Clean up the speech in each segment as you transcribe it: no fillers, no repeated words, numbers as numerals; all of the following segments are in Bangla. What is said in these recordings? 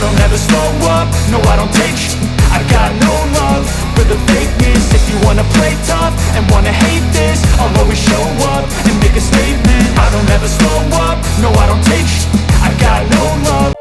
don't ever slow up, no I don't take sh**. I got no love for the fakeness. If you wanna play tough and wanna hate this, I'll always show up and make a statement. I don't ever slow up, no I don't take sh**. I got no love.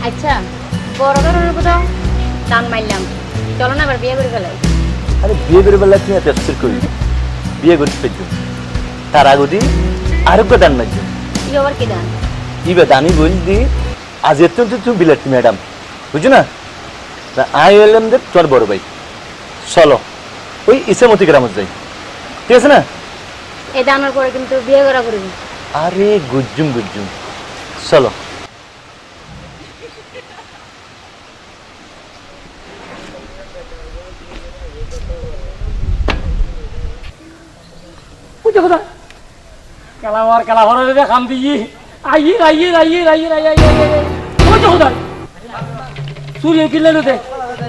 আচ্ছা বড় ধরনের কোথাও দান মারলাম, চলো না আবার বিয়ে করে ফেলাই। আরে বিয়ে করে ফেলা কি ব্যবসা করি, বিয়ে করতে পেরেছ তার আগদি আরোগ্য দান মারছ। কি আবার কি দান? ইবে দানি বলদি আজ এত তুমি বিলাতি ম্যাডাম বুঝছো না, আই এলাম যে তোর বড় ভাই, চলো ওই ইসামতি গ্রামে যাই, ঠিক আছে না? এই দানের পরে কিন্তু বিয়ে করা করবি। আরে গুজ্জুম গুজ্জুম, চলো। কালামার কালামার খাম দিয়ে আইয়ে আইয়ে আইয়ে আইয়ে আইয়ে আইয়ে সূর্য কিনলে দে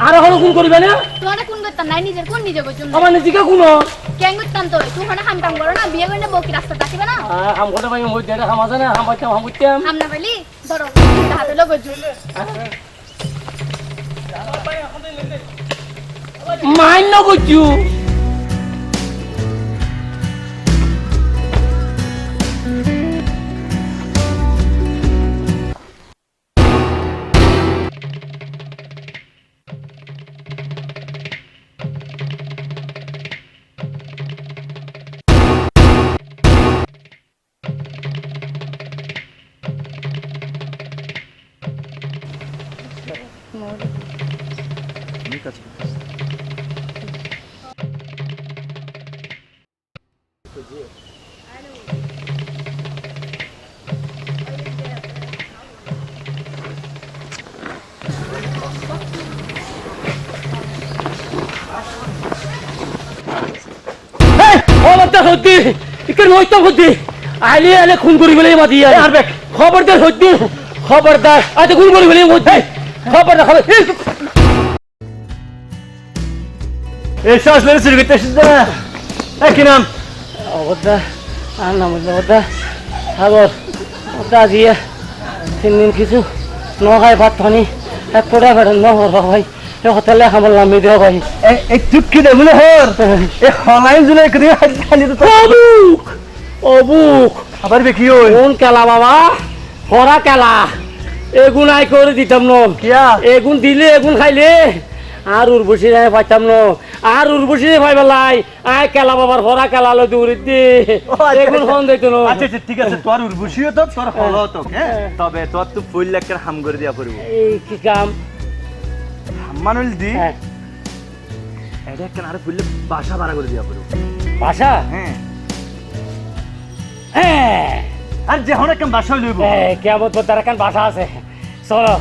আর হলো কোন করবে না তোরা কোন করতাম নাই নিজের কোন নিজে বুঝুম আমার নিজেকে কোন কেন করতাম তো তুই হনা হাম কাম করো না বিয়ে করে বউকি রাস্তা থাকিবে না হাম করতে ভাই মই দেড় হাম আছে না হাম করতাম হাম না বলি ধরো হাতে লগ বুঝু মাইন ন বুঝু আইলে আইলে খুন করি বলে মাতি খবরদার হইতে খবরদার আজ খুন করি বলে মধ্যে খবরদার খবর এই শ্বাস মেরে শুরু করতে এসেছিস না, কি নাম? অবদা আর নাম অবদা সাগর অবদা দিয়ে 3 দিন কিছু ন খাই ভাত পানি এক ফোটা বেড়ে ন ভাই হোটেলে খাবলাম মেয়ে দেওয়া ভাই এই চুক্কি দে বলে হর এই হলাই জুলে করি খালি তো অবুক অবুক আবার কি হই কোন কেলা বাবা হরা কেলা এগুন আই করে দিতাম ন কিয়া এগুন দিলে এগুন খাইলে আর উর্বশী রায় পাইতাম ন আর উর্বশী ভাই বেলাই আয় কেলা বাবার হরা কেলা লো দূরে দি এগুন ফোন দিত ন আচ্ছা আচ্ছা ঠিক আছে তোর উর্বশীও তো তোর হলো তো হ্যাঁ তবে তোর তো ফুল লাখের হাম করে দিয়া পড়ব এই কি কাম মানুল দি হ্যাঁ এটা কেন আর ফুল বাসা ভাড়া করে দিয়া পড়ব ভাষা হ্যাঁ হ্যাঁ আর যে হন একটা বাসা লইব কেমন তার এখন ভাষা আছে চলো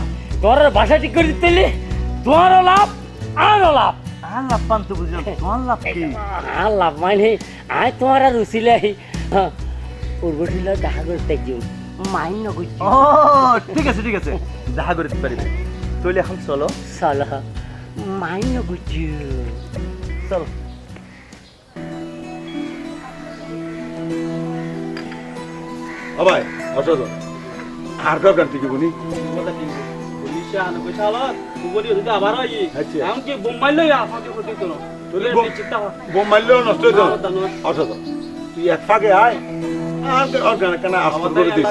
তোর ভাষা ঠিক করে দিতে তোমারও লাভ আরও লাভ আর লাভ পান তো বুঝলাম তোমার লাভ কি আর লাভ মানে আয় তোমার আর রুচিলাই উর্বশীল দেখা করতে যাও মাইন্য করছি ও ঠিক আছে দেখা করতে পারিবে তাহলে এখন চলো চলো মাইন্য করছি চলো ও ভাই অসদ আর কার গান থেকে বলি বোম মারলেও নষ্ট হয়ে যাবে অসদ তুই এক ফাঁকে আয় আর গান কেন আসতে করে দিস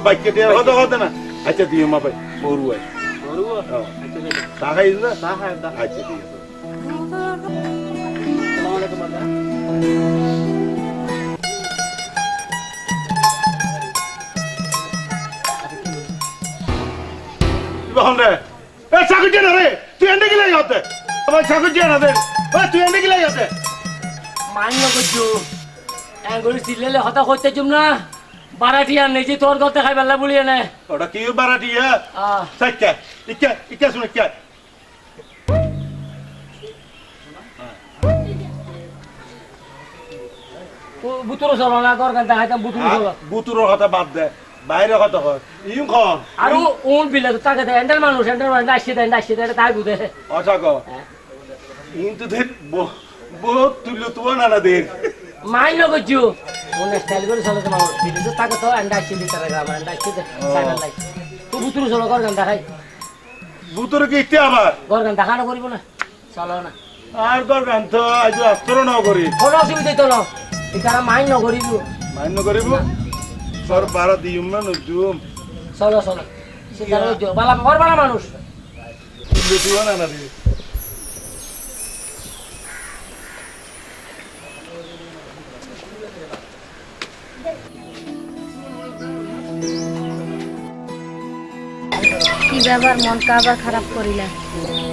বাইকে দিয়ে হতে হতে না আচ্ছা দিয়ে মা ভাই সরু আয় চা খাইস না আচ্ছা ঠিক আছে রে চাকু দিয়ে না রে তুই এন্ডে গেলে যাতে আমার চাকু দিয়ে না দে তুই এন্ডে গেলে যাতে মাইন্য করছো এগুলি চিল্লেলে হতা করতে চুম না বারাটি আর নেই যে তোর গতে খাই বেলা বলিয়ে নে ওটা কি বারাটি হ্যাঁ সাইকা ইকা শুনে কে বুতুরো চলো না কর গান দেখাইতাম বুতুরো চলো বুতুরোর কথা বাদ দে বাইরে কথা হয় ইউম খন আর উন বিলে তো তাকে দে এন্ডার মানুষ আসছে দেয় তাই বুঝে আচ্ছা কো কিন্তু দেখ বহুত তুলো তো না দে মাইন্য করছো মনে স্টাইল করে চলো তোমার বিলে তো তাকে তো এন্ডা আসছে দিতে গ্রাম এন্ডা আসছে সাইবার লাই তো বুতুরো চলো কর গান দেখাই বুতুরো কি ইতে আবার কর গান দেখানো করিব না চলো না আর কর গান তো আজ আস্তর না করি কোনো অসুবিধা তো না এখানে মাইন্য করিব মান্য করিব সর বারা দিউম না নজুম চলো সিদ্ধার বালা বালা মানুষ তুলো তো না দে কি ব্যাপার মনটা আবার খারাপ করিলা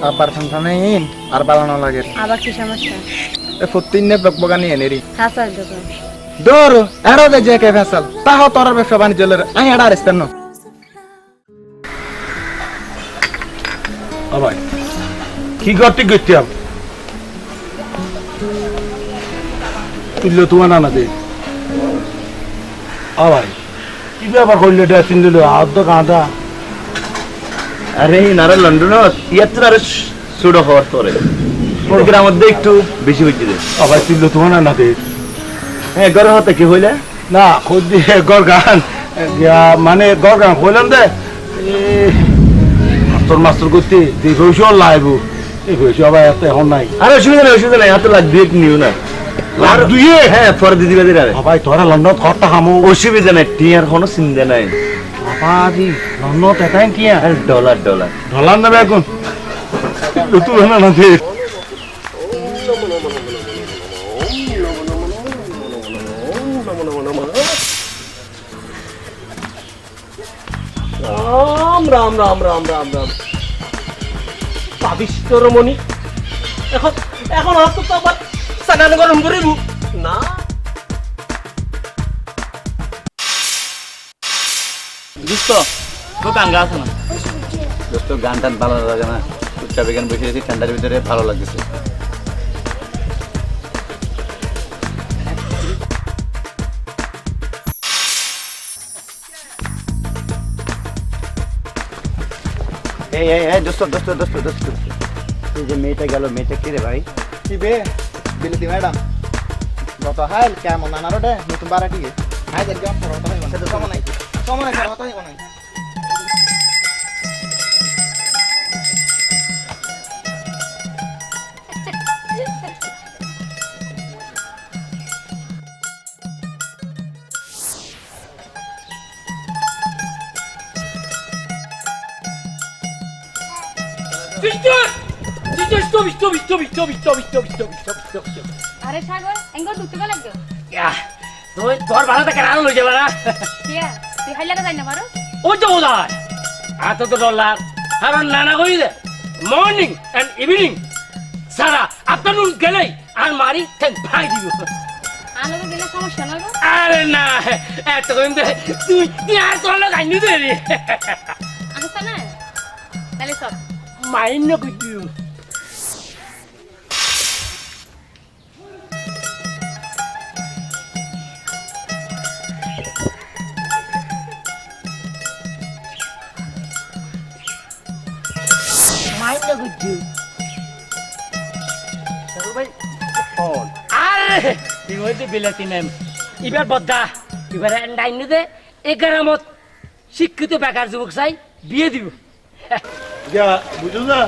আবার নেই আর বালানো লাগে আবার কি সমস্যা প্রতিদিনে বকবগানি এনেরি হাসার দোকান দৌড় এরো দে যে কে ফেসাল তাহ তোর ব্যবসা বাণিজ্য আই এডা আরেস্তেন না ও ভাই কি করতে গেছিলাম তুলো তো না দে ও ভাই কি ব্যাপার করলে এটা চিনল আদ কাঁদা আরে নারা লন্ডন ইয়াত্রা আর সুড়ো হওয়ার তোরে গ্রামের মধ্যে একটু বেশি হইছে রে ও ভাই তুলো তো না দে হ্যাঁ গর হতে কি হইলে না খুদ দিয়ে গর গান মানে গর গান কইলাম দে মাস্টার করতে দেখেছো লাইব দেখেছো আবার এত এখন নাই আরে অসুবিধা নাই হাতে লাগ দিয়ে নিও না লাখ দুইয়ে হ্যাঁ পরে দিদি বাদি রে ভাই তোরা লন্ডন খরটা খামো অসুবিধা নাই টিয়ার কোনো চিন্তা নাই বাবাজি লন্ডন এটাই কি আর ডলার ঢলার নেবে এখন তুই না না দে রাম পাবিষ্টর মণি এখন হাত তো আবার সানান গরম করিব না দোস্ত তো গান আছে না দোস্ত গান টান ভালো লাগে না চুপচাপ এখানে বসে আছি ঠান্ডার ভিতরে ভালো লাগতেছে দোস্ত এই যে মেয়েটা গেল মেয়েটা কি রে ভাই কি বে বিলেতি ম্যাডাম গত হাইল কেমন আনারো দে নতুন বারাটিকে হাই দেখ গাম করো তাই মানে সময় নাই করো তাই মানে আরে সাগর এঙ্গো দুটো লাগবে তোর ভালো থাকে আরো লই যাবে না কিয়া তুই হাইলাকে যাই না পারো ওই তো ওদার এত তো ডলার কারণ নানা কই দে মর্নিং এন্ড ইভিনিং সারা আফটারনুন গেলেই আর মারি ভাই দিব আলোকে গেলে সমস্যা নয় গো আরে না এত কইম দে তুই আর তোর লোক আইনি দে রে আসছে না তাহলে সব মাইন্য কইতু মাইন্য কইতু সরু ভাই ফোন আরে তুই হইতে বিলাতি নাম এবার বদ্দা এবার ডাইনি দে এগারামত শিক্ষিত বেকার যুবক চাই বিয়ে দিব যা বুঝো না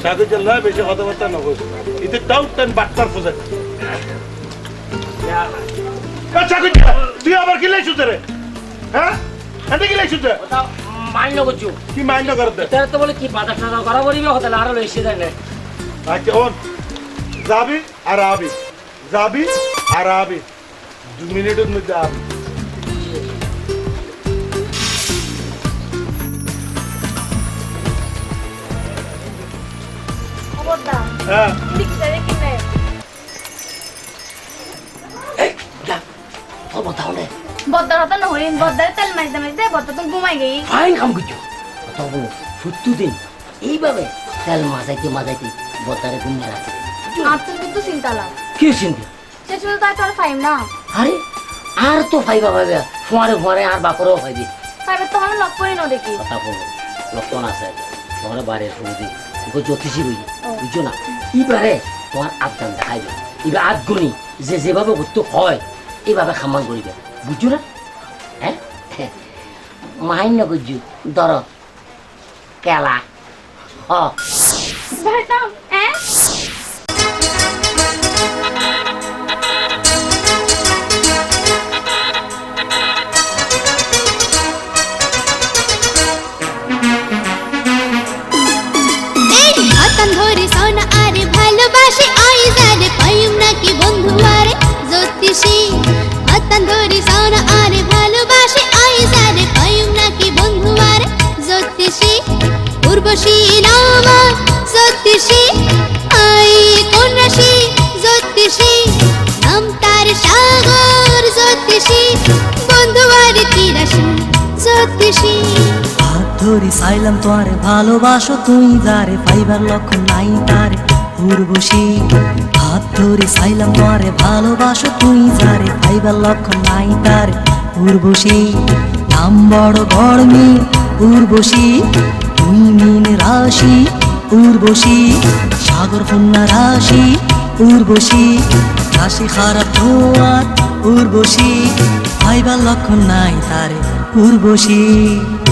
সাথে চল বেশি কথাবার্তা নকর এতে ডাউট টেন বাটপার ফসে আচ্ছা তুই আবার কি লাইছু রে হ্যাঁ এতে কি লাইছু তে মাইন্য করছু কি মাইন্ড করতে এটা তো বলে কি বাধা টাধা করা বলিবে হতে আরো লইছে যায় না আচ্ছা ওন যাবি আর আবি যাবি আর আবি 2 মিনিটের মধ্যে আবি খবরদার হ্যাঁ ঠিক করে কিনে এই যা তোর बताओ না বদ্দার হতো না হরিণ বদ্দার তেল মাইতে মাইতে বদ্দা তো ঘুমাই গই ফাইন কাম করছো কথা বলো ফুটু দিন এইভাবে তেল মাজাইতে বতারে ঘুম না রাখে আর তো চিন্তা লাগ কি চিন্তা শেষ হলো তাই তোর ফাইম না আরে আর তো ফাইবা ভাবে ফোয়ারে আর বাপরও ফাইবি ফাইবে তো আমি লক করি না দেখি কথা বলো লক্ষণ আছে তোমার বাড়ির শুনছি গো জ্যোতিষী বই বুঝছো না এবারে তোমার আবদান দেখাইবে এবার আধগুনি যেভাবে ঘুরতে হয় এইভাবে খামান করিবে বুঝছো না হ্যাঁ মাহিন্য গুজু ধর কেলা হ ভাইটা হ্যাঁ হাতান ধরে সোনা আরে ভালোবাসি আইজ আরে পাইম নাকি বন্ধু আরে জ্যোতিষী হাতান ধরে সোনা আরে ভালোবাসি আইজ আরে পাইম নাকি বন্ধু আরে জ্যোতিষী উর্বশী নাম জ্যোতিষী আই কোন রাশি জ্যোতিষী নাম তার সাগর জ্যোতিষী বন্ধু আরে কি রাশি জ্যোতিষী হাত ধরে চাইলাম তোরে ভালোবাসো তুই যারে পাইবার লক্ষণ নাই তারে উর্বশী হাত ধরে চাইলাম তোরে ভালোবাসো তুই যারে পাইবার লক্ষণ নাই তারে উর্বশী নাম বড় গড়মি উর্বশী তুই মিন রাশি উর্বশী সাগর কন্যা রাশি উর্বশী রাশি খারাপ তোমার উর্বশী পাইবার লক্ষণ নাই তারে উর্বশী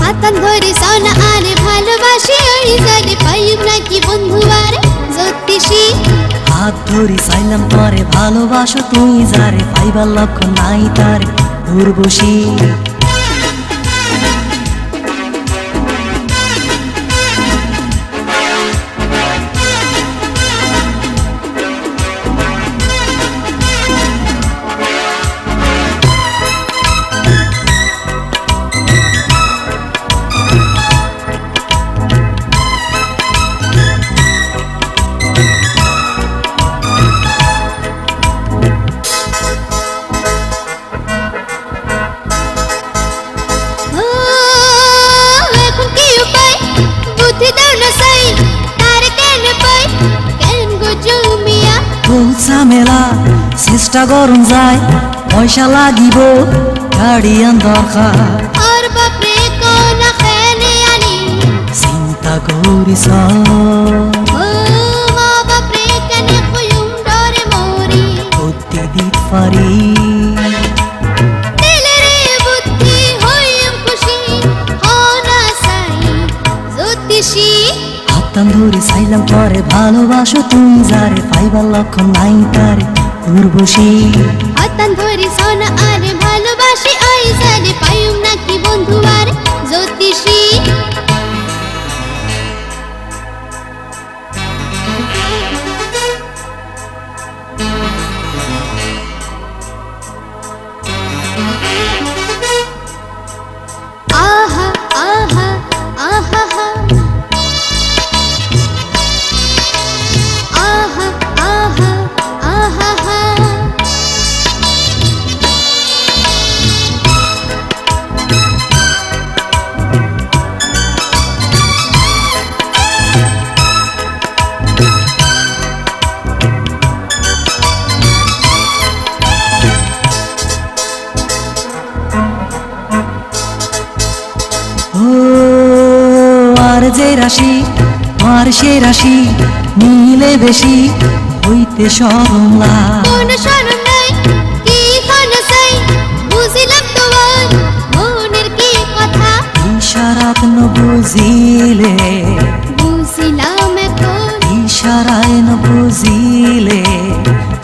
হাতান ধরে সোনা আরে ভালোবাসি ওই জানে পাইব নাকি বন্ধু আরে জ্যোতিষী হাত ধরে চাইলাম তোরে ভালোবাসো তুই যারে পাইবার লক্ষণ নাই তারে উর্বশী ও এখন কি উপায় বুদ্ধি দাও না সাই তার কেন পাই কেন গো জমিয়া বহুত ঝামেলা চেষ্টা করুন যায় পয়সা লাগিব গাড়িয়ান দরকার আর বাপরে কোন খেনে আনি চিন্তা করিস ও মা বাপরে কেন কইম ডরে মরি বুদ্ধি দিত পারি দিলেরে বুদ্ধি হইম খুশি হনা সাই জ্যোতিষী হাতান ধরে চাইলাম তোরে ভালোবাসো তুই যারে পাইবার লক্ষণ নাই তারে উর্বশী হাতান ধরে সোনা আরে ভালোবাসি আই জানে পাইম নাকি বন্ধু আরে জ্যোতিষী যে রাশি তোমার সে রাশি মিলে বেশি হইতে শরম লাগ কোন শরম নাই কি কোন সাই বুঝিলাম তোমার মনের কি কথা ইশারাত ন বুঝিলে বুঝিলাম এখন ইশারায় ন বুঝিলে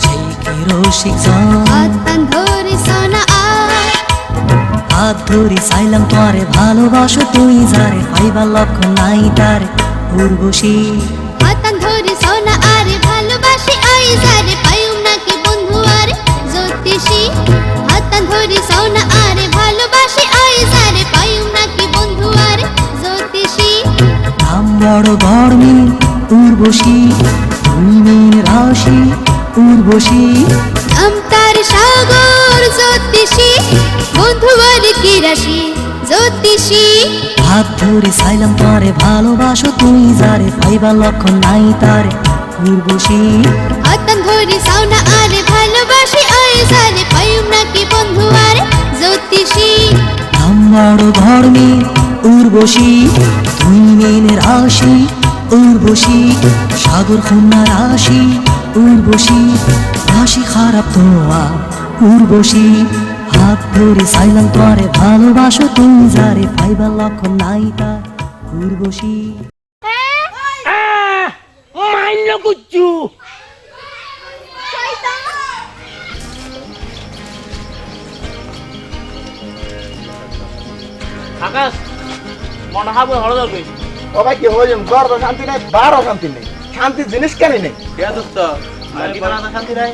সেই কি রসিক জন হাতান ধরে সোনা হাত ধরি চাইলাম তোমারে ভালোবাসো তুই যারে পাইবার লক্ষ্য নাই তারে উর্বশী হাতান ধরে সোনা আরে ভালোবাসি আই যারে পাইম নাকি বন্ধু আরে জ্যোতিষী হাতান ধরে সোনা আরে ভালোবাসি আই যারে পাইম নাকি বন্ধু আরে জ্যোতিষী নাম বড় গরমি উর্বশী তুই মেন রাশি উর্বশী নাম তার সাগর জ্যোতিষী বন্ধু আরে কি রাশি জ্যোতিষী হাত ধরে চাইলাম তোমারে ভালোবাসো তুই যারে পাইবার লক্ষ্য নাই তারে উর্বশী হাতান ধরে সোনা আরে ভালোবাসি আই যারে পাইম নাকি বন্ধু আরে জ্যোতিষী নাম বড় গরমি উর্বশী তুই মেন রাশি উর্বশী সাগর খুলনা রাশি উর্বশী রাশি খারাপ তোমা উর্বশী হাত ধরে চাইলাম তোমারে ভালোবাসো তুই যারে পাইবার লক্ষ্য নাই তার উর্বশী মাইন্য কুচ্ছু আকাশ মনে হাবু হড়দর কই ও ভাই কি হইম ঘর তো শান্তি নাই বারও শান্তি নেই শান্তি জিনিস কেন নেই কে দোস্ত শান্তি নাই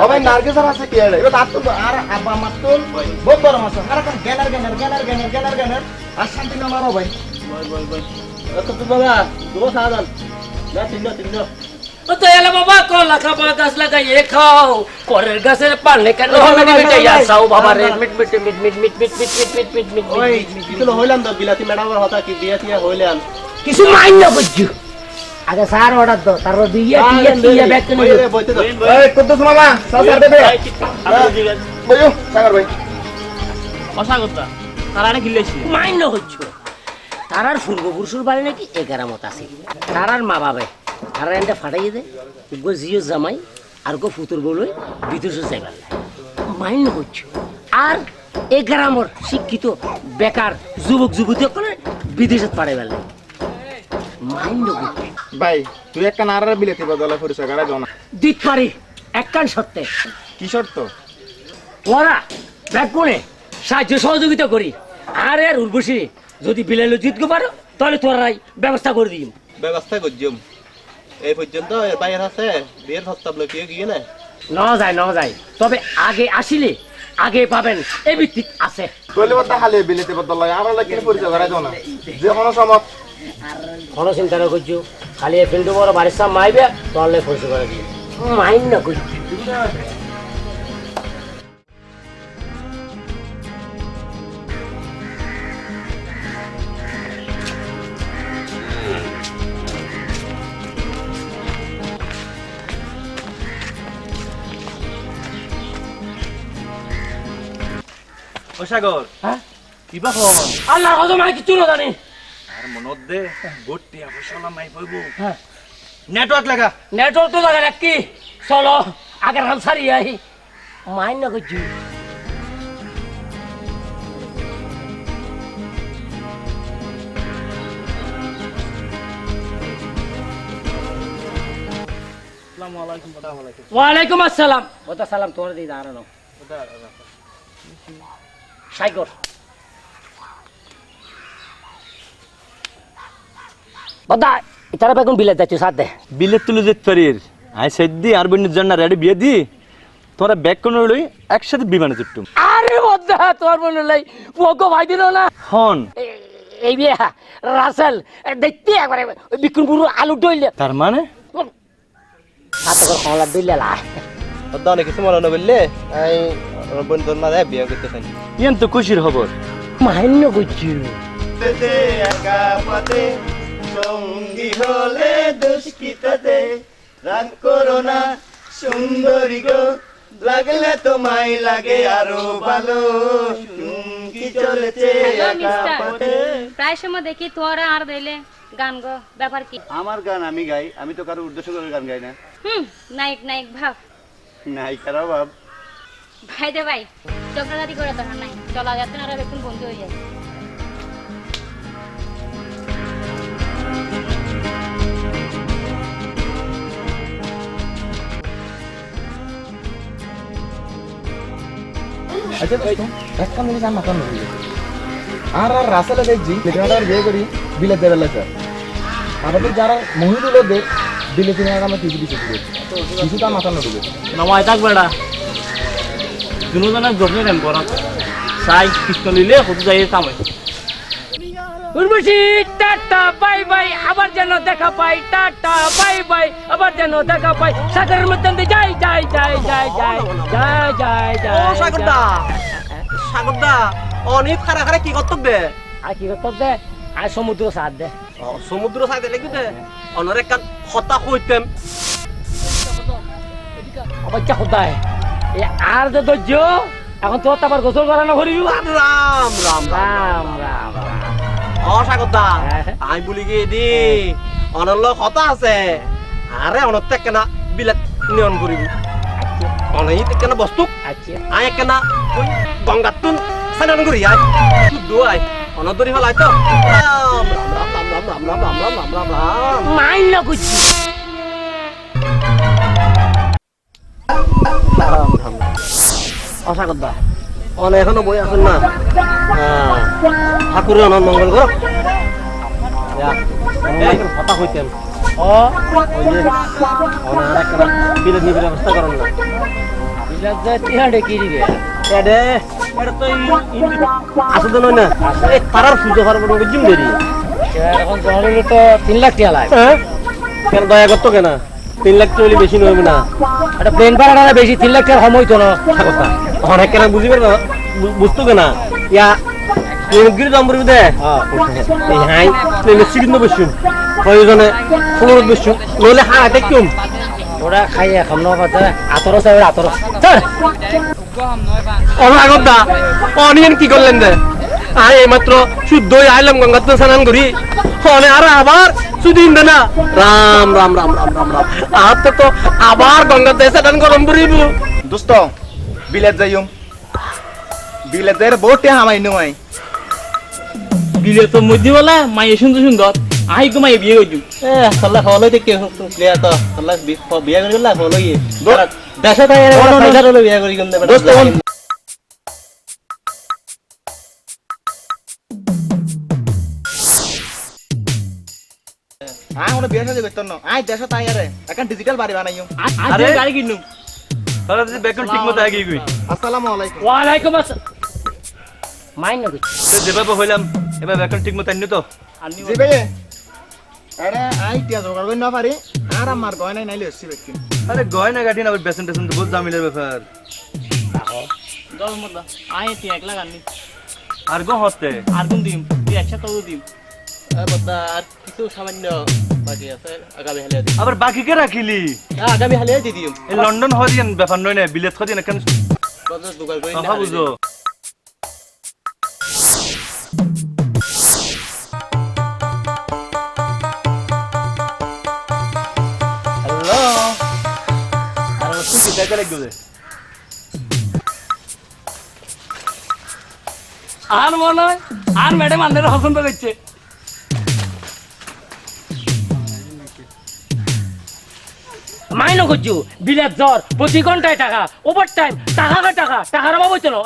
ও ভাই নারকেল আছে কি এলে এটা তো আর আব্বা মাতুল বহুত বড় মাছ আর কোন গেনার আর শান্তি না মারো ভাই বল তো তো বাবা দুটো সাধারণ না তিনটা ও তো এলা বাবা কলা খাবা গাছ লাগাইয়ে খাও করের গাছের পালে কেন সাও বাবা রে মিট মিট মিট মিট মিট মিট মিট মিট মিট মিট মিট ওই কিছু হইলাম তো বিলাতি ম্যাডামের হতা কি বিয়া টিয়া হইলাম কিছু মাইন্য কুচ্ছু আগে সার অর্ডার দাও তারপর দিয়ে ব্যাক করে ওই রে বইতে দাও এই কুদ্দুস মামা সাসার দেবে বইও সাগর ভাই অসাগতা তারা গিলেছি মাইন্য হচ্ছো তারার পূর্বপুরুষের বাড়ি নাকি 11 মত আছে তারার মা বাবা তারা এনটা ফাটাইয়ে দে গো জিও জামাই আর গো ফুতুর বলই বিদেশে যাইবার মাইন্য হচ্ছো আর 11 মর শিক্ষিত বেকার যুবক যুবতী করে বিদেশে পাঠাইবার মাইন্য হচ্ছো ভাই তুই একটা নারার বিলাতি বদলা পরিচয় করা দাও না দিত পারি একখান সত্যি কি শর্ত ওরা ব্যাকবনে সাহায্য সহযোগিতা করি আর উর্বশী যদি বিলাইলে জিততে পারো তাহলে তোরাই ব্যবস্থা করে দিই ব্যবস্থা করছিম এই পর্যন্ত এর বাইরে আছে বিয়ের প্রস্তাব লইয়ে গিয়ে না ন যায় তবে আগে আসিলে আগে পাবেন এই ভিত্তিক আছে কইলে বড় খালি বিলাতি বদলা আর লাগে পরিচয় করা দাও না যে কোনো সময় কোনো চিন্তা না করছো খালি ফিল্ডু বড় বাড়ির সাম মাইবে তাহলে পরিচয় করে দিই মাইন না করছি ও সাগর হ্যাঁ কিবা হন আল্লাহ কত মাই কিছু না জানি আর মনত দে গোটে অবসলা মাই পাইব হ্যাঁ নেটওয়ার্ক লাগা নেটওয়ার্ক তো লাগা রাখি চলো আগের হাল সারি আই মাইন না করছি ওয়ালাইকুম আসসালাম ওটা সালাম তোর দিই দাঁড়ানো সাইকর বদা ইতারা বেগুন বিলে যাচ্ছ সাথে বিলেত তুলে যেতে পারির আই সেদি আর বন্যের জন্য রেডি বিয়ে দি তোরা ব্যাক কোন লই একসাথে বিমানে চুট্টুম আরে বদা তোর মনে লাই ওগো ভাই দিল না হন এই বিয়া রাসেল দেখতে একবারে বিক্রমপুর আলু ডইলে তার মানে সাথে করে কমলা ডইলে লা বদলা অনেক কিছু মনে বললে এই বন্ধুর মাঝে বিয়ে করতে চাই ইয়ান তো খুশির খবর মাহিন্য করছি একা পথে সঙ্গী হলে দুষ্কৃততে রাগ করো না সুন্দরী গো লাগলে তোমায় লাগে আরো ভালো কি চলেছে হ্যালো একা মিস্টার পথে। প্রায় সময় দেখি তোরা আর দিলে গান গো ব্যাপার কি আমার গান আমি গাই, আমি তো কারোর উদ্দেশ্য করে গান গাই না। নায়ক নায়ক ভাব নায়িকারাও ভাব। ভাই দে ভাই চক্রাঘাতি করে তো নাই চলা যাচ্ছে না আর এখন বন্ধু হয়ে যায় আচ্ছা এক কাম দিলে মাথা নড়ি আর আর রাসেলে দেখছি লেখাটার বিয়ে করি বিলেত দেবেলা স্যার আমাদের যারা মহিলাদের বিলে তিনি আগামে কিছু কিছু কিছুটা মাথা নড়ি নমাই থাক বেড়া দুজনের জবনে নেন করা চাই পিস্তল নিলে কত যাই কামাই উর্বশী টাটা বাই বাই আবার যেন দেখা পাই টাটা বাই বাই আবার যেন দেখা পাই সাগরের মধ্যে দিয়ে যাই যাই যাই যাই যাই যাই যাই যাই ও সাগরদা সাগরদা অনেক খারা খারা কি করতে দে আর কি করতে দে আর সমুদ্র সাথ দে সমুদ্র সাইডে লাগি দে অনরে কান হতা কইতেম অবশ্যই খোদায় এ আর যে ধৈর্য এখন তোর তো আবার গোসল করানো করিবি রাম রাম রাম রাম রাম ও সাগরদা আমি বলি গিয়ে দি অনল হতা আছে আরে অনতে কেনা বিলাত নিয়ন করিবি অনই কেনা বস্তু আচ্ছা আই কেনা ওই গঙ্গাতুন সানান করি আই শুদ্ধ আই অনদরি হলাই তো রাম রাম রাম রাম রাম রাম রাম রাম রাম রাম রাম মাইন না কুচি অসাগরদা অন এখনো বই আছেন না ঠাকুরের অনন মঙ্গল কর কথা কইতেন বিলেত নিবির ব্যবস্থা করেন না বিলাক যে তিহাড়ে কি দিবে এডে এটা তো আছে তো নয় না এই তারার সুযোগ হওয়ার পর জিম দেরি এখন জহরিলে তো 3 লাখ টাকা লাগে কেন দয়া করতো কেন 3 লাখ টাকা বেশি নয় না এটা প্লেন ভাড়াটা বেশি 3 লাখ টাকা সময় তো না কথা অনেক কেন বুঝিবে না বুঝতো কেনা ইয়া প্লেনগিরি দাম পড়বে দে এই হাই প্লেনের সিট না বসুন প্রয়োজনে সমুদ্র বসুন নইলে হাতে কিউম ওরা খাইয়া খাম না পাতা আতরস আর আতরস চল অনাগত অনিয়ন কি করলেন দে আই এইমাত্র শুদ্ধ আইলাম গঙ্গাতে স্নান করি অনে আর আবার সুদিন দে না রাম রাম রাম রাম রাম রাম আর তো আবার গঙ্গাতে স্নান গরম করিব দোস্ত বিলেত যাইম বিলেতের বহুতে হামাই নয় বিলে তো মধ্যে বলা মাই সুন্দর সুন্দর আই গো মাই বিয়ে কইছু এ সল্লা হলো দেখে ক্লিয়ার তো সল্লা বিয়া করি গলা হলো ই দেশে তাই পয়সা হলো বিয়া করি গন্ডে দোস্ত আয় ওনা বিয়া সাজে করতেন না আয় দেশ তাই আরে এখন ডিজিটাল বাড়ি বানাইম আরে গাড়ি কিনু তাহলে তুই ব্যাকন ঠিক মতো আগে গই আসসালামু আলাইকুম ওয়া আলাইকুম আসসালাম মাইন না কুচি যেভাবে হইলাম এবার ব্যাকন ঠিক মতো আনি তো জি ভাই আরে আই টিয়া জোগাড় কই না পারি আর আমার গয়না নাইলে হচ্ছে ব্যক্তি আরে গয়না গাঠি না বেসন টেসন তো বহুত জামিলের ব্যাপার দল মতো আই তি 1 লাখ আনি আর গো হতে আর কোন দিম তুই একসাথে তো দিম বদা আর কিছু সামান্য বাকি আছে আগামী হালে দি আবার বাকি কে রাখিলি আগামী হালে দি দিম এই লন্ডন হদিন ব্যাপার নয় না বিলেত হদিন কেন কত দুগাল কই কথা বুঝো হ্যালো আর তুই কি টাকা লাগবে আর মনে হয় আর ম্যাডাম আন্দারে পছন্দ করছে মাইন কুচু বিলেত জ্বর প্রতি ঘন্টায় টাকা ওভার টাইম টাকা টাকার অভাব হইতো না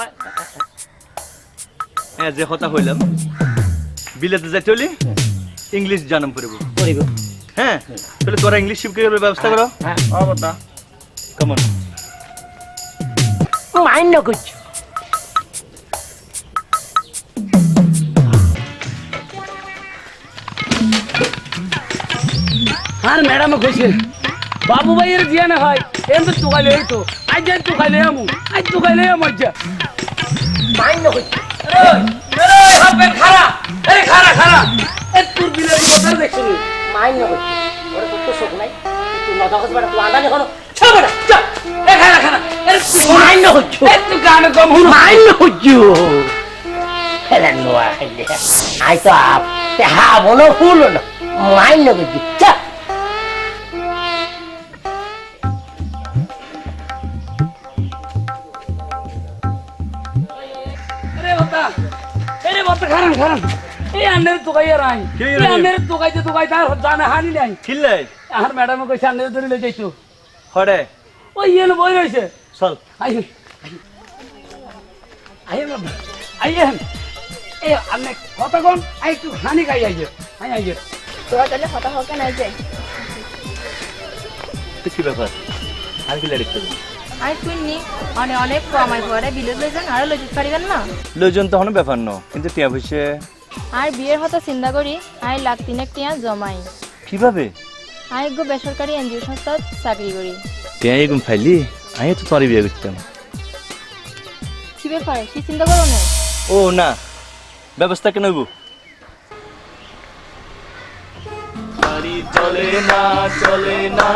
হ্যাঁ যে কথা হইলাম বিলেতে যাই চলি ইংলিশ জানাম পড়ব করিব হ্যাঁ তাহলে তোরা ইংলিশ শিখার ব্যবস্থা করো হ্যাঁ ও বদা কেমন মাইন না কুচু আর ম্যাডাম কইছে বাবু ভাইয়ের দিয়া না হয় এম তো খাইলে তো আজ যাই তো খাইলে আমু আজ তো খাইলে মজ্জা মাইন না কইছে আরে হাবেন খারা এই খারা এ তোর বিলে কথা দেখছ মাইন না কইছে ওরে তো শোক নাই তুই না দাও বড় তুই আন্দাজ করো ছবড়া চল এ খারা আরে মাইন না কইছো এ তুই গান কম মাইন না কইছো ফেলে নোয়া খাইলে আই তো আপ তে হা বলো ফুল না মাইন করছি চা আরে বাবা খারান খারান এই আন্নের তোকাইয়া রাই এই আন্নের তোকাইতে তোকাইতে আর জানা হানি নাই খিললে আর ম্যাডাম কইছে আন্নের ধরে লই যাইতো হরে ওই ইয়েন বই রইছে চল আইন আইন বাবা আইন এ আন্নে কথা কোন আই একটু হানি খাই আইছে আই আইছে তোরা তাহলে কথা হকে নাই যাই তো কি ব্যাপার আর কি লেড়ে করবি আই শুননি অনেক কমাই পরে বিলে লই যান আর লই যেতে পারিবেন না লইজন তখন ব্যাপার ন কিন্তু টিয়া বসে আর বিয়ের কথা চিন্তা করি আই লাখ তিনেক টিয়া জমাই কিভাবে আই গো বেসরকারি এনজিও সংস্থাত চাকরি করি টিয়া এগুম ফাইলি আমি তো তোরই বিয়ে করতাম কি ব্যাপার কি চিন্তা করো না ও না ব্যবস্থা কেন হইব গাড়ি চলে না চলে না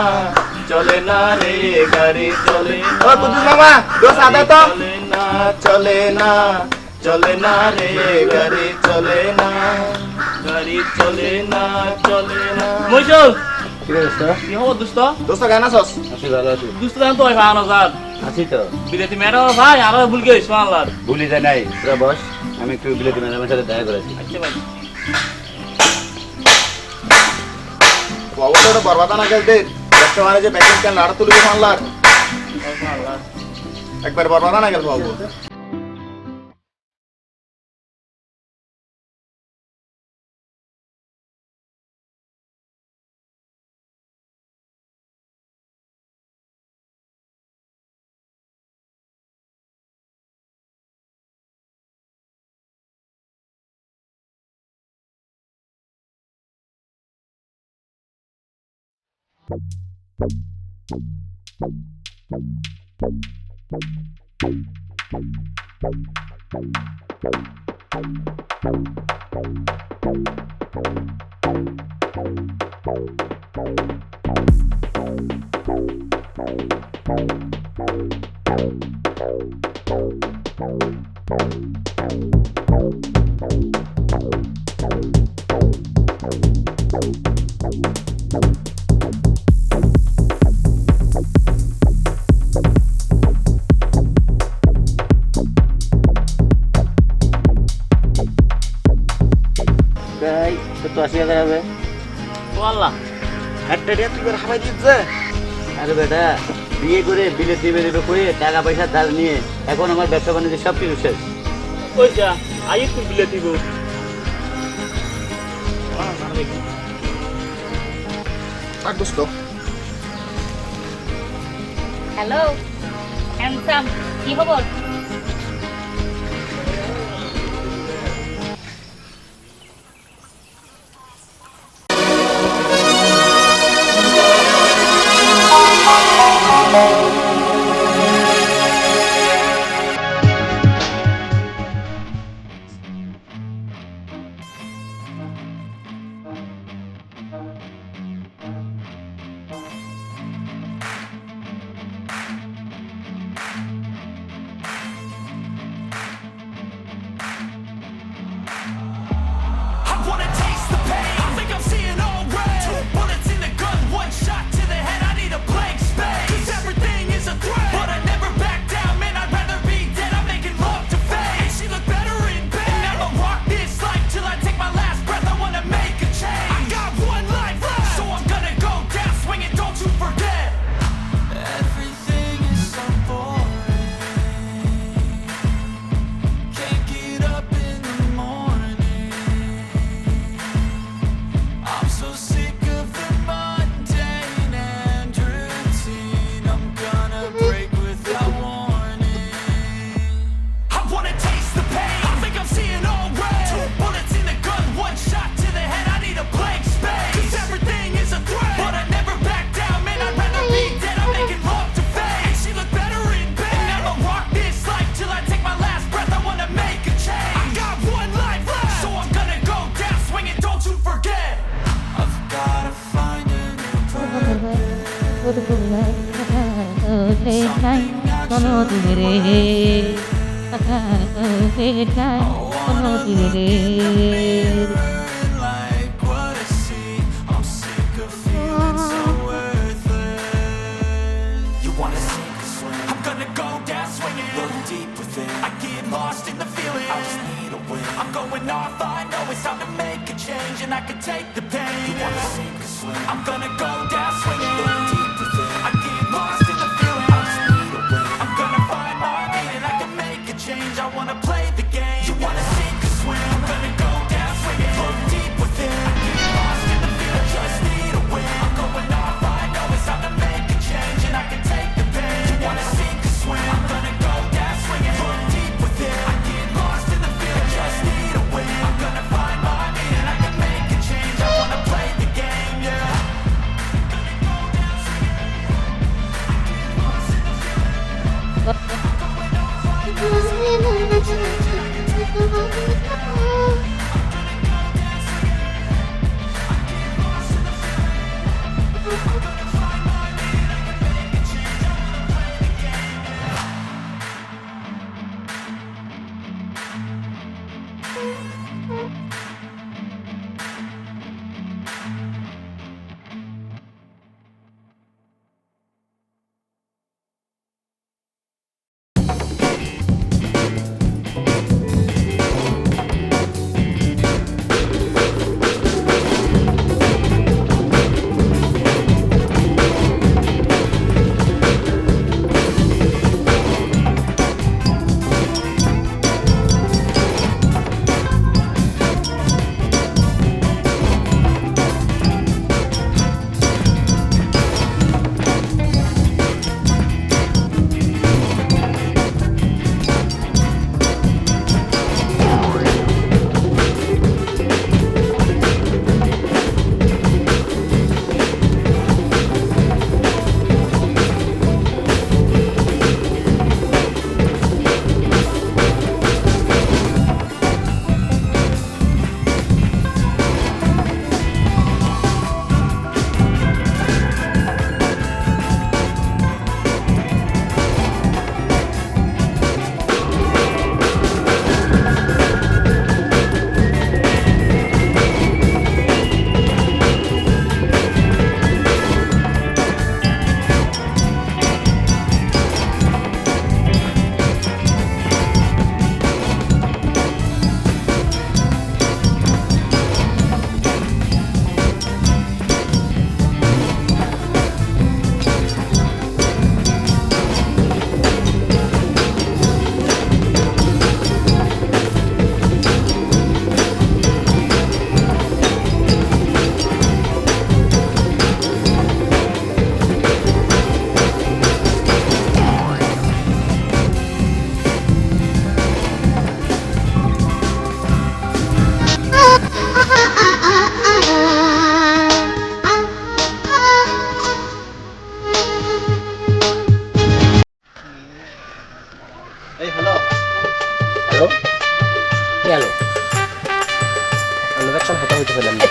চলে না রে গাড়ি চলে ও কুদ্দুস মামা দোষ আদা তো চলে না চলে না চলে না রে গাড়ি চলে না গাড়ি চলে না চলে না মইজল কি রে দোস্ত কি হবো দোস্ত দোস্ত গান আছস আছি ভালো আছি দোস্ত জান তো ভালো জান আছি তো বিলেতি ম্যাডাম ভাই আর ভুল গেছ আল্লাহ ভুলি যায় নাই তোরা বস আমি একটু বিলেতি ম্যাডামের সাথে দেখা করেছি আচ্ছা ভাই বাবুটা বরবাদ না গেল দে একটা মানে যে প্যাকেট কেন লাড়া তুলি মানলার একবার বরবাদ না গেল বাবু ভাই তো 80,000 হবে ও আল্লাহ একটা রে তুই করে হামাই দিছ আরে বেটা বিয়ে করে বিলেতি বেরিয়ে করে টাকা পয়সা ধার নিয়ে এখন আমার ব্যবসা বাণিজ্য সব কিছু শেষ ওইটা আই একটু বিলেতি গো থাক দোস্ত হ্যালো হ্যান্ডসাম কি খবর Don't know Like what I see, I'm sick of feeling so worthless. You wanna sink or swim? I'm gonna go down swinging. Look deep within, I get lost in the feeling. I just need a win. I'm going off, I know it's time to make a change, and I can take the pain. You wanna sink or swim? I'm gonna go down swinging. Look deep within, I get lost in the feeling. I just need a win. I'm gonna find my lane, and I can make a change. I wanna play the game. You wanna sink or swim? I'm gonna go down swinging. Look deep within, get lost in the feeling. I just need a win. I'm going off, I know it's time to make a change, and I can take the pain. You wanna sink or swim? I'm gonna go down swinging. Look deep within, I get lost in the feeling. I just need a win. I'm gonna find my lane, and I can make a change. I wanna play the game, yeah.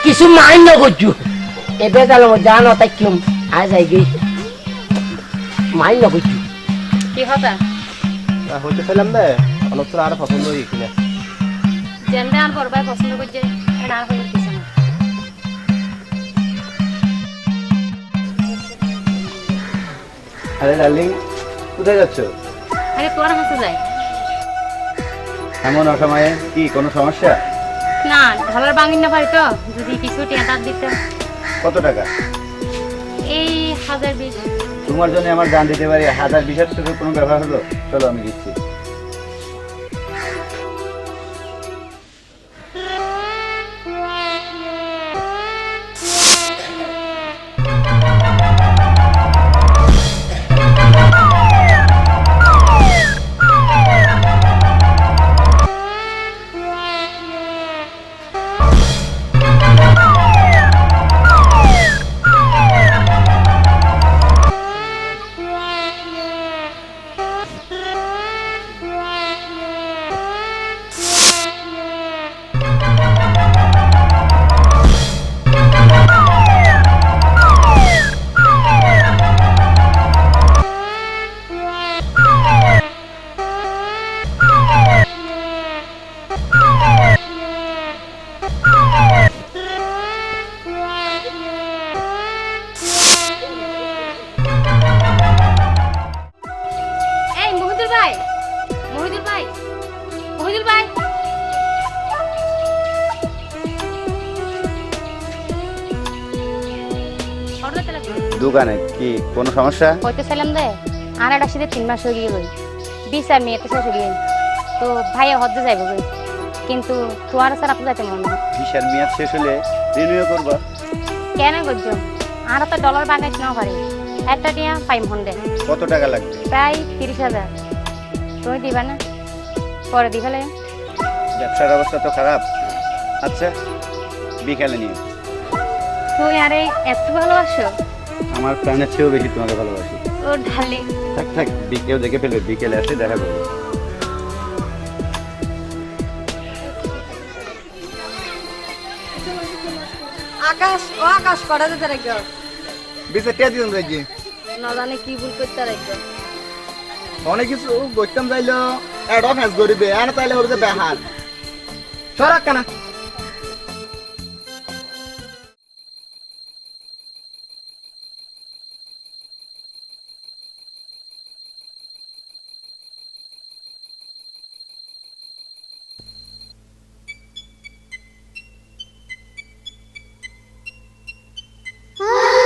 কিছু মান্য করছু এবে গেল জানো তাই কিম আজ আই গই মান্য করছু কি কথা হইতেছিলাম না অনেক আর পছন্দ হই কিনা জেন্ডা আর বড় ভাই পছন্দ করছে এটা আর হয়ে গেছে না আরে ডার্লিং কোথায় যাচ্ছ? আরে তোর কাছে যাই এমন অসময়ে কি কোনো সমস্যা? না ঢলার বাঙিন না পারি তো যদি কিছু টিয়া দিতে কত টাকা? এই 1020 তোমার জন্য আমার জান দিতে পারি 1020 টাকা কোনো ব্যাপার হলো? চলো আমি দিচ্ছি। হঠাৎ লাগবে দোকানে কি কোনো সমস্যা? কইতেছিলাম যে আর একটা শীতে 3 মাস হয়ে গেল বিচার মেয়েতে শেষ হয়ে তো ভাইয়া হজ্জে যাইব গই কিন্তু তোর স্যার আপনি যাইতে মনে না ভিসার মেয়াদ শেষ হলে রিনিউ করবা। কেন করছো আর তো ডলার বাগাইছ না পারে একটা টিয়া 500 কত টাকা লাগবে? প্রায় 30,000 তুমি দিবা না পরে দিবেলে ব্যবসার অবস্থা তো খারাপ। আচ্ছা বিকালে নিও। তুই আরে এত ভালোবাসো আমার প্রাণের চেয়েও বেশি তোমাকে ভালোবাসি। ও ঢালে থাক থাক কেউ দেখে ফেলবে, বিকেলে আসে দেখা করবে। আকাশ ও আকাশ করে দিতে রাখো বিসে টিয়া দিন রাখি না জানে কি ভুল করতে রাখো অনেক কিছু করতাম যাইলো অ্যাডভান্স করিবে আর তাইলে হবে যে বেহাল সরাক কেনা। Ah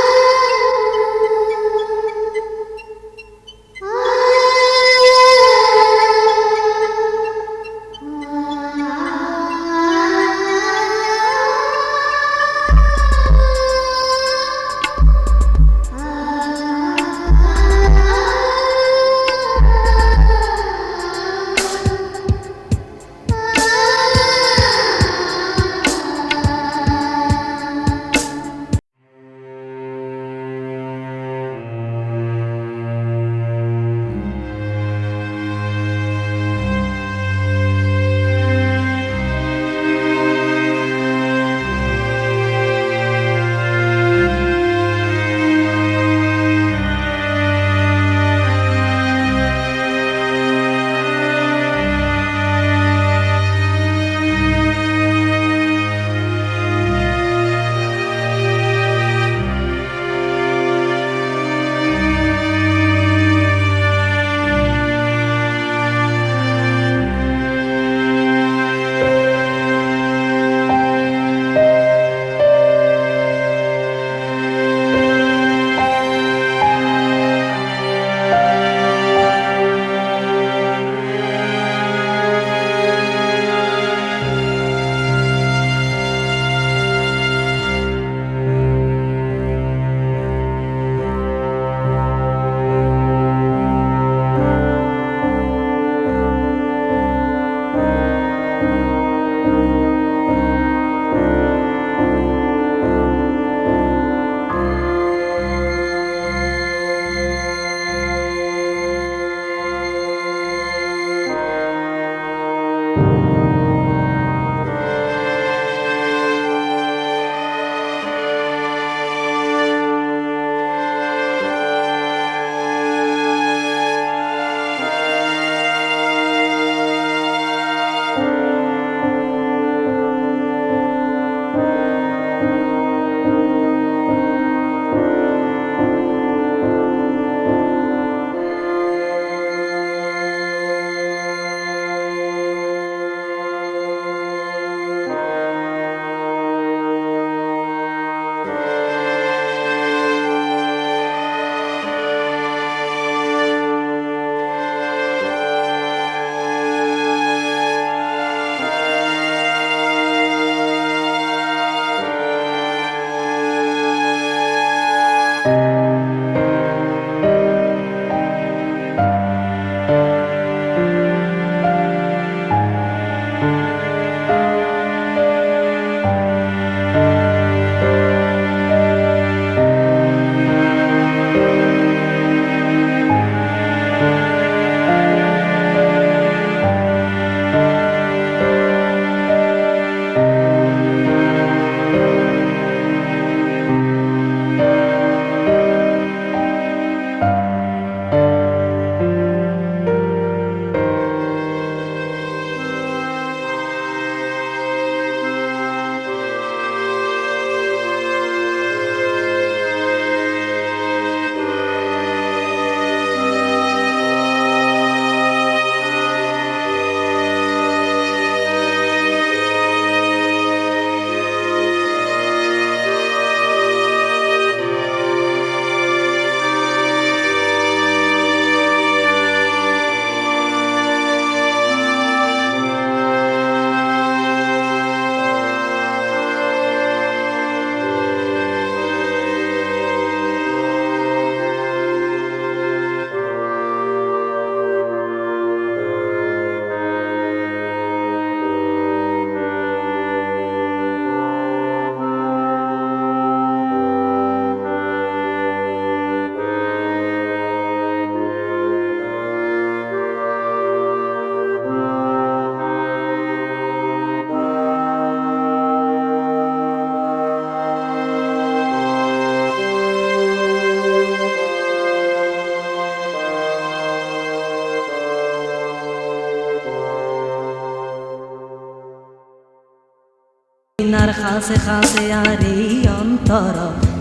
খাসে খাসে আর এই অন্তর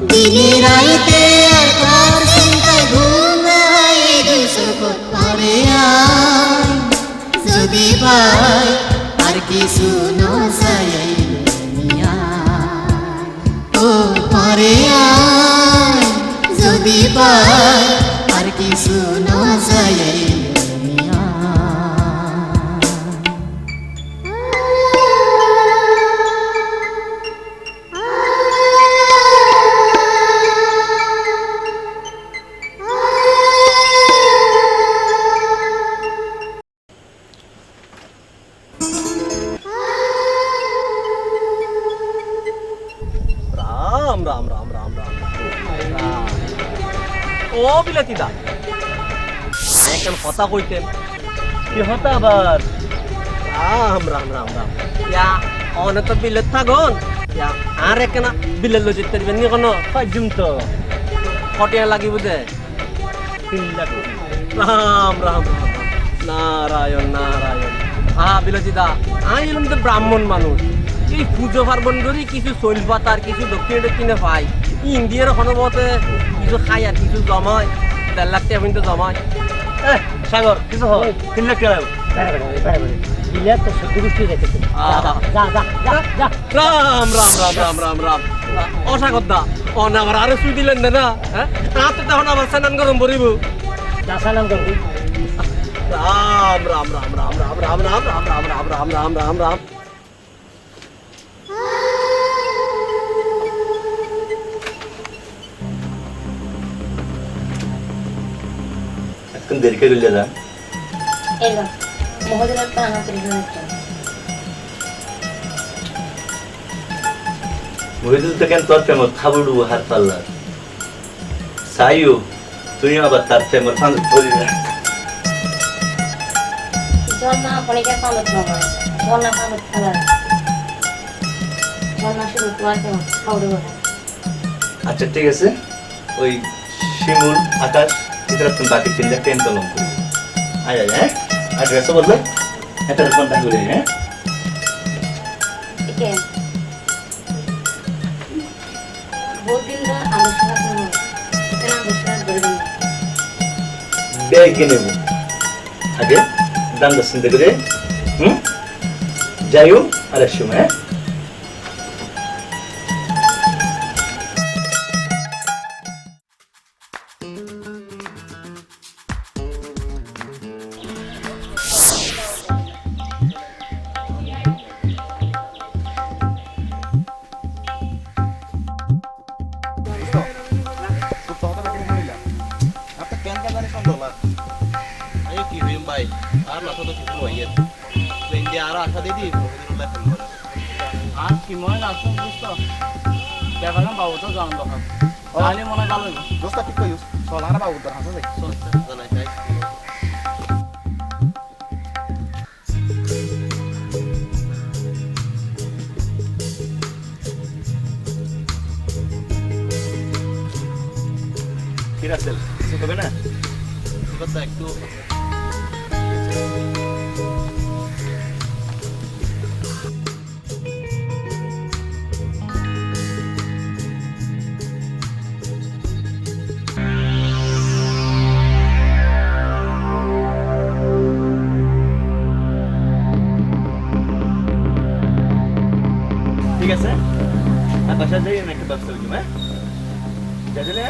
দিনে রাইতে আর তোর চিন্তায় ঘুম হয় দুসক পরে আয় যদি পাই আর কিছু নসাই ও পরে আয় যদি পাই আর কিছু নসাই রাম রাম রাম রাম রাম রাম। ও বিলাতি দা এখন কথা কইতেন কি হতা আবার রাম রাম রাম রাম ইয়া অনে তো বিলেত থাকুন ইয়া আর একনা বিলেত লই যেতে পারবেন নি কোনো পাইজুম তো কটিয়া লাগিব দে 3 লাখ রাম রাম রাম রাম। নারায়ণ নারায়ণ বিলাতি দা আই এলাম তো ব্রাহ্মণ মানুষ এই পুজো পার্বণ করি কিছু চইল পাতার কিছু দক্ষিণে কিনে পাই ইন্ডিয়ার হনমতে কিছু খাই আর কিছু জমায় 1.5 লাখ টাকা কিন্তু জমায় এ সাগর কিছু হয় 3 লাখ টাকা দিলে তো সত্যি বুঝতে রেখেছে যা যা যা যা রাম রাম রাম রাম রাম রাম অসাগর দা অনাবার আরে সুই দিলেন না হ্যাঁ তো তখন আবার স্নান গরম পড়িব দাসা নাম করবি রাম রাম রাম রাম রাম রাম রাম রাম রাম রাম রাম রাম রাম রাম এখন দেরি করে গেলে যা এলো মহোদয়ের তো আমার পরিচয় মহিদুল তো কেন তোর প্রেমত খাবুড়ু হাত পাল্লা সাইও তুই আবার তার প্রেমত ফাঁদ ধরি না ঝর্ণা অনেকের পালত নয় ঝর্ণা পালত খেলার ঝর্ণা শুরু করাতে খাওয়া আচ্ছা ঠিক আছে ওই শিমুল আকাশ ভিতরে তুমি বাকি 3 লাখ টাকা তলম করবো আয় আয় হ্যাঁ অ্যাড্রেস বললে এটা কন্ট্যাক্ট করে হ্যাঁ ঠিক আছে বহুত দিন ধরে আলোচনা করবো এখানে আলোচনা করবেন ব্যাগ কিনে নেব আগে দাম দশ চিন্তা করে যাইও আর এক সময় হ্যাঁ আর কি মনে আসুন বুঝতো ব্যাপারটা বাবু তো জান দরকার তাহলে মনে ভালো হইব দোস্তা ঠিক কইস চল আর বাবু তোর হাসা যাই জানাই তাই কি রাসেল কিছু হবে না কথা একটু ঠিক আছে আর বাসা যাই আমি একটা ব্যবস্থা করছি হ্যাঁ যাইলে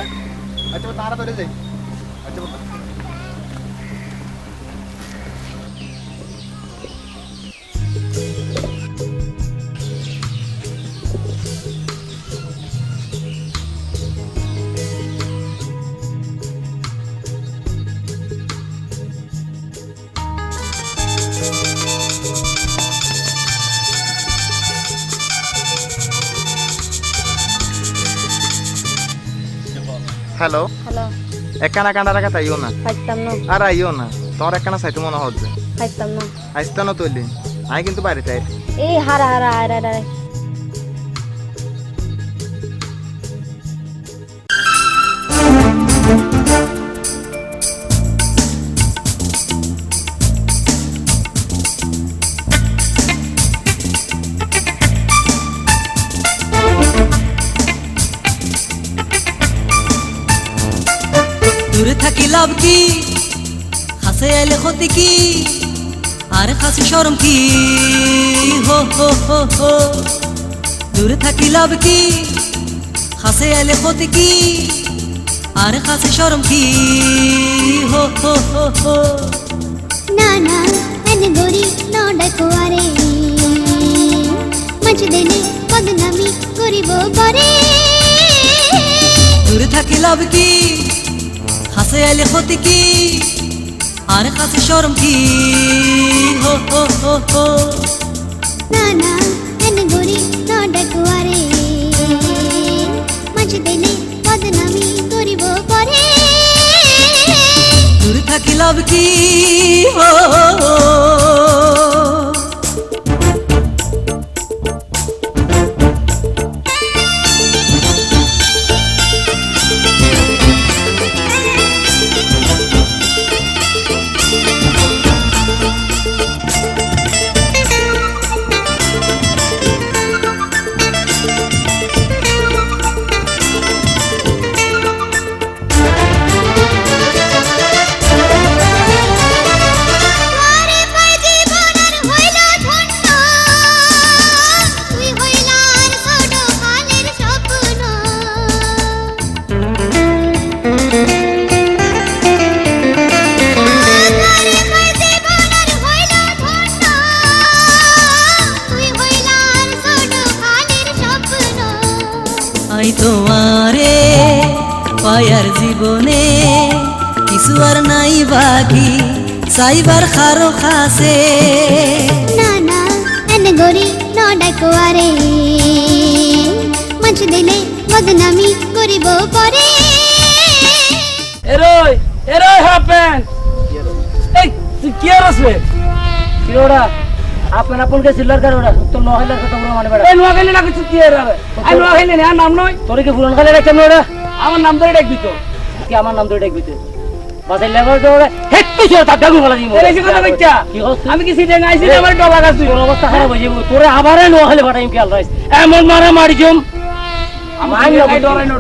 আচ্ছা তাড়াতাড়ি যাই আচ্ছা হ্যালো হ্যালো একখানা কান্ডা রাখা তাইও না খাইতাম না আর আইও না তোর একখানা চাইতে মনে হচ্ছে খাইতাম না আসতে না তুইলি আমি কিন্তু বাইরে চাই এই হারা হারা হারা হারা দূরে থাকি লাভ কি হাসে এলে ক্ষতি কি আর খাসি শরম কি হো হো হো হো দূরে থাকি লাভ কি হাসে এলে ক্ষতি কি আর খাসি শরম কি হো হো হো হো না না এনে গরি ন ডাকো আরে মঞ্চ দেনে বদনামি করিব পরে দূরে থাকি লাভ কি হাসে এলে ক্ষতি কি আর খাসি শরম কি হো হো হো হো না না এনে গরি ন ডাকো আরে মঞ্চ দেনে বদনামি করিব পরে দূরে থাকি লাভ কি হো আরে পাই জীবনের হইল ধন্য তুই হইলার ছোট কালের স্বপ্ন আরে পাই জীবনের হইল ধন্য তুই হইলার ছোট কালের স্বপ্ন আই তোমারে পায়ার জীবনে কিছু আর নাই বাকি সাইবার খারো খাসে না না এনে গরি ন ডাকো আরে মঞ্চ দিলে বদনামি করিব পরে এরোই এরোই হাপেন এই তুই কি আর আসবে কি ওরা আপন আপন কে সিলার কর ওরা তো নহেলার কথা বড় মানে বেড়া এই নোয়াখালী না কিছু কি আর আই নোয়াখালী না নাম নয় তোরে কি ফুলন খালি রাখছেন ওরা আমার নাম ধরে ডাকবি তো কি আমার নাম ধরে ডাকবি তো বাজার লেবার তো ওরা হেট্টু ছিল তা ডাগু গলা দিমু এই কথা দেখছা কি হস আমি কি সিটে নাইছি আমার ডর লাগাছ তুই তোর অবস্থা খারাপ হয়ে যাবে তোরে আবারে নোয়াখালী পাঠাইম খেয়াল রাখিস এমন মারা মারি জম আমি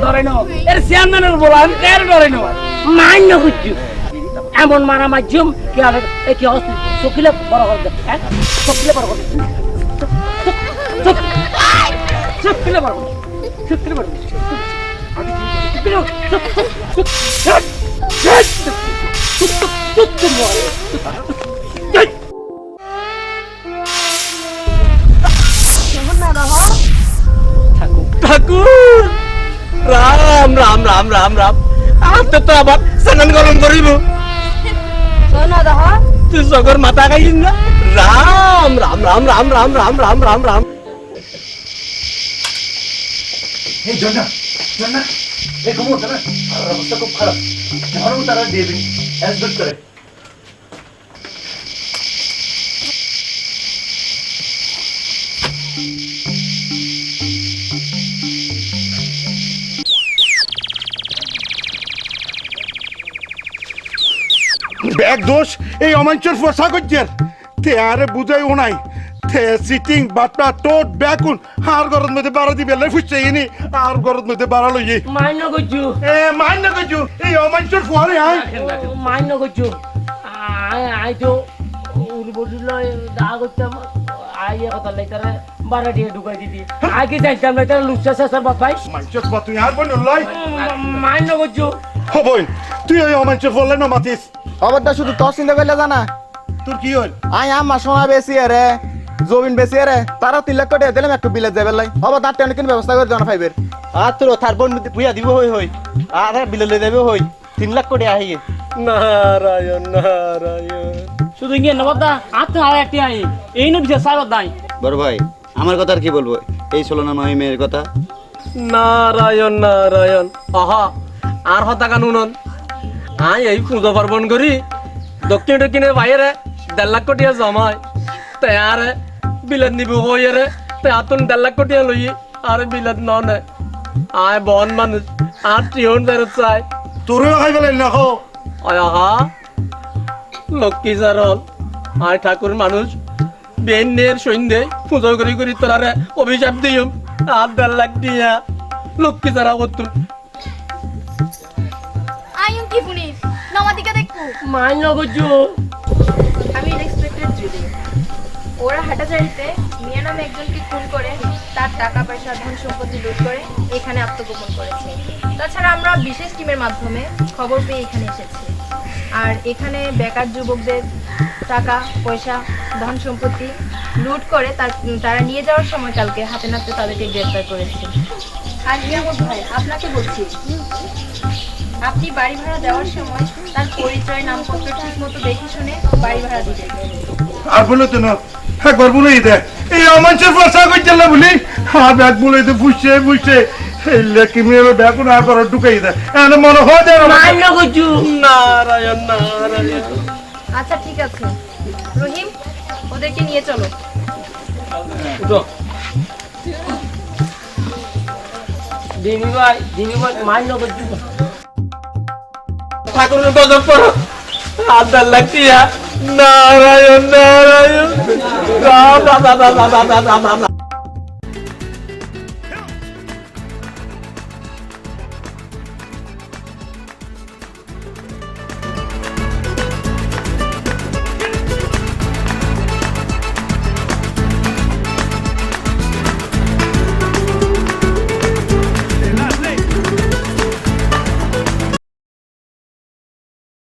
ডরাইনো এর চেয়ারম্যানের বলা আমি তের ডরাইনো মান্য করছি এমন মারা মারজম কি আর এই কি হস চকিলে বড় করে দে হ্যাঁ চকিলে বড় করে চকিলে বড় করে চকিলে বড় করে ঠাকুর রাম রাম রাম রাম রাম আপনি তো আবার স্নান গরম করিব তুই সগর মাথা খাইস না রাম রাম রাম রাম রাম রাম রাম রাম রাম এই জন্না জন্না এই ঘুমো না আর অবস্থা খুব খারাপ ধরো তারা দিয়ে দিন অ্যাডমিট করে ব্যাগ দোষ এই অমাঞ্চর ফসা করছেন তে আরে বুঝাই ও নাই তে সিটিং বাটা টোট ব্যাকুন আর গরদ মধ্যে বাড়া দিবে লাই ফুসছে ইনি আর গরদ মধ্যে বাড়া লইয়ে মান্য করছু মান্য কইছু এই অমাঞ্চর ফুয়ারে আয় মান্য করছু আই তো উড়বড়িল দা করতাম আই কথা লাইতারে বারা দিয়ে ঢুকাই দিদি আগে যাইতাম না তার লুচ্চা শেষর বাপাই মাঞ্চর বা তুই আর বল লই মান্য করছু হবই তুই এই অমাঞ্চর ফুয়ালে না মাতিস খবরটা শুধু তোর চিন্তা করলে জানা তোর কি হল আই আমার সোনা বেশি রে জমিন বেশি রে তারা 3 লাখ টাকা দিলাম একটু বিলে যাবে লাই হবে তার টেন কিন ব্যবস্থা করে জানা ফাইবের আর তোর তার বোন বুইয়া দিব হই হই আর বিলে লই যাবে হই 3 লাখ টাকা আহি নারায়ণ নারায়ণ শুধু ইঙ্গে নবদা আত আর একটি আই এই নো বিশেষ সারদ নাই বড় ভাই আমার কথা আর কি বলবো এই ছিল না নয় মেয়ের কথা নারায়ণ নারায়ণ আহা আর হতা কানুনন আই এই পূজা পার্বণ করি দক্ষিণ দক্ষিণের বাইরে 1.5 লাখ টাকা জমায় তাই আর বিলেত নিব হইরে তাই আতুন 1.5 লাখ টাকা লই আর বিলেত ননে আয় বন মানুষ আর টিউন বেরত চাই তোরও খাই ফেলাই না খো আয় আহা লক্ষ্মী সারল আয় ঠাকুর মানুষ বেনের সৈন্যে পূজা করি করি তোরারে অভিশাপ দিও আর 1.5 লাখ দিয়া লক্ষ্মী সারা করতুন আইম কি পুনিস মান্য করছো আমি ইন্সপেক্টর জুলি। ওরা হাটাজারিতে মিয়া নামে একজনকে খুন করে তার টাকা পয়সা ধন সম্পত্তি লুট করে এখানে আত্মগোপন করেছে। তাছাড়া আমরা বিশেষ টিমের মাধ্যমে খবর পেয়ে এখানে এসেছি। আর এখানে বেকার যুবকদের টাকা পয়সা ধন সম্পত্তি লুট করে তারা নিয়ে যাওয়ার সময় কালকে হাতে নাতে তাদেরকে গ্রেফতার করেছে। আর নিয়ামত ভাই আপনাকে বলছি, আপনি বাড়ি ভাড়া দেওয়ার সময় তার পরিচয় নামপত্র ঠিক মতো দেখে শুনে বাড়ি ভাড়া দিবেন। আর বলো তো না একবার বলেই দেয় এই অমানুষের ফসা করছে না বলি আর ব্যাগ বলে তো বুঝছে বুঝছে এই লেকি মেয়ের ব্যাগ আর করে ঢুকাই দেয় এনে মনে হয় যেন মান্য করছো নারায়ণ নারায়ণ। আচ্ছা ঠিক আছে রহিম, ওদেরকে নিয়ে চলো। দিমি ভাই মান্য করছো ঠাকুরের গজব পড়ো আদার লাগতিয়া নারায়ণ নারায়ণ রাম রাম রাম রাম রাম রাম রাম